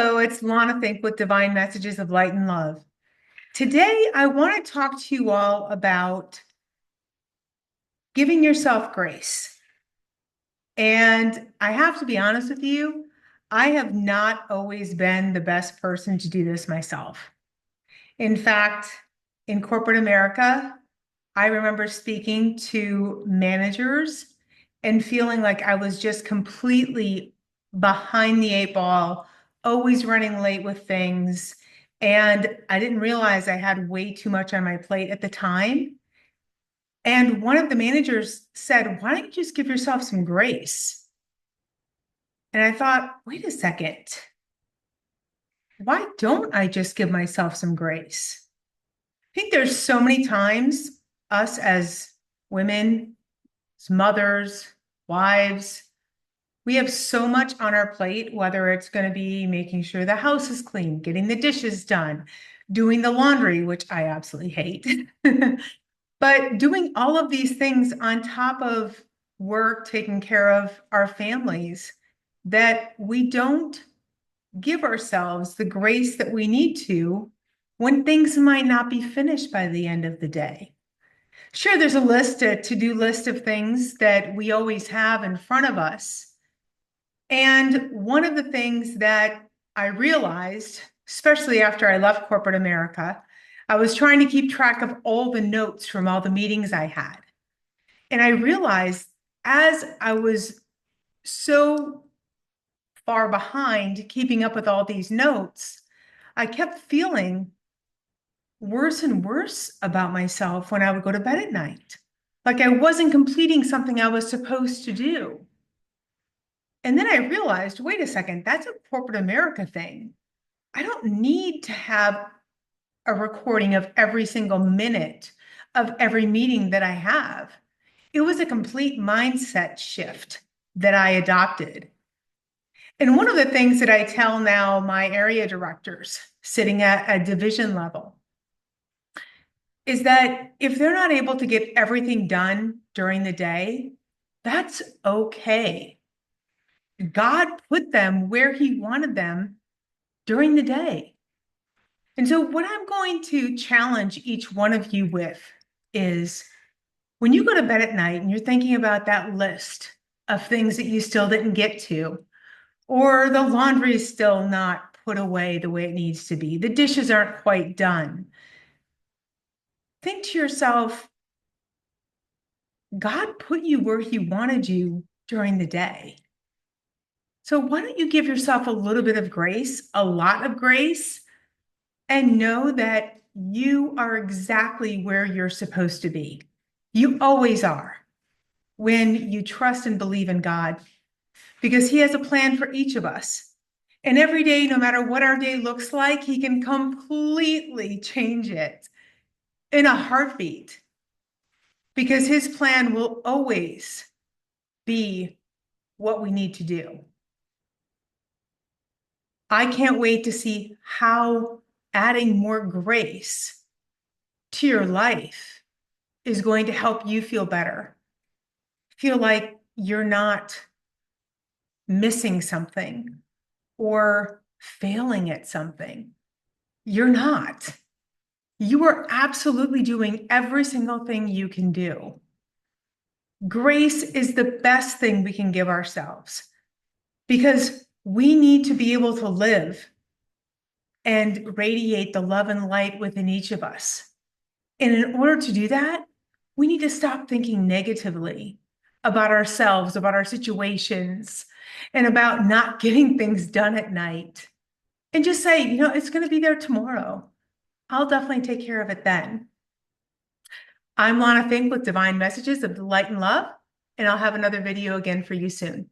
Hello, it's Lana Think with Divine Messages of Light and Love. Today, I want to talk to you all about giving yourself grace. And I have to be honest with you, I have not always been the best person to do this myself. In fact, in corporate America, I remember speaking to managers and feeling like I was just completely behind the eight ball, always running late with things. And I didn't realize I had way too much on my plate at the time. And one of the managers said, "Why don't you just give yourself some grace?" And I thought, wait a second, why don't I just give myself some grace? I think there's so many times us as women, as mothers, wives, we have so much on our plate, whether it's going to be making sure the house is clean, getting the dishes done, doing the laundry, which I absolutely hate, but doing all of these things on top of work, taking care of our families, that we don't give ourselves the grace that we need to when things might not be finished by the end of the day. Sure, there's a to-do list of things that we always have in front of us. And one of the things that I realized, especially after I left corporate America, I was trying to keep track of all the notes from all the meetings I had. And I realized as I was so far behind keeping up with all these notes, I kept feeling worse and worse about myself when I would go to bed at night. Like I wasn't completing something I was supposed to do. And then I realized, wait a second, that's a corporate America thing. I don't need to have a recording of every single minute of every meeting that I have. It was a complete mindset shift that I adopted. And one of the things that I tell now my area directors sitting at a division level is that if they're not able to get everything done during the day, that's okay. God put them where He wanted them during the day. And so, what I'm going to challenge each one of you with is when you go to bed at night and you're thinking about that list of things that you still didn't get to, or the laundry is still not put away the way it needs to be, the dishes aren't quite done, think to yourself, God put you where He wanted you during the day. So, why don't you give yourself a little bit of grace, a lot of grace, and know that you are exactly where you're supposed to be. You always are when you trust and believe in God, because He has a plan for each of us. And every day, no matter what our day looks like, He can completely change it in a heartbeat, because His plan will always be what we need to do. I can't wait to see how adding more grace to your life is going to help you feel better. Feel like you're not missing something or failing at something. You're not. You are absolutely doing every single thing you can do. Grace is the best thing we can give ourselves because we need to be able to live and radiate the love and light within each of us. And in order to do that, we need to stop thinking negatively about ourselves, about our situations, and about not getting things done at night. And just say, it's going to be there tomorrow. I'll definitely take care of it then. I'm Lana Fink with Divine Messages of Light and Love, and I'll have another video again for you soon.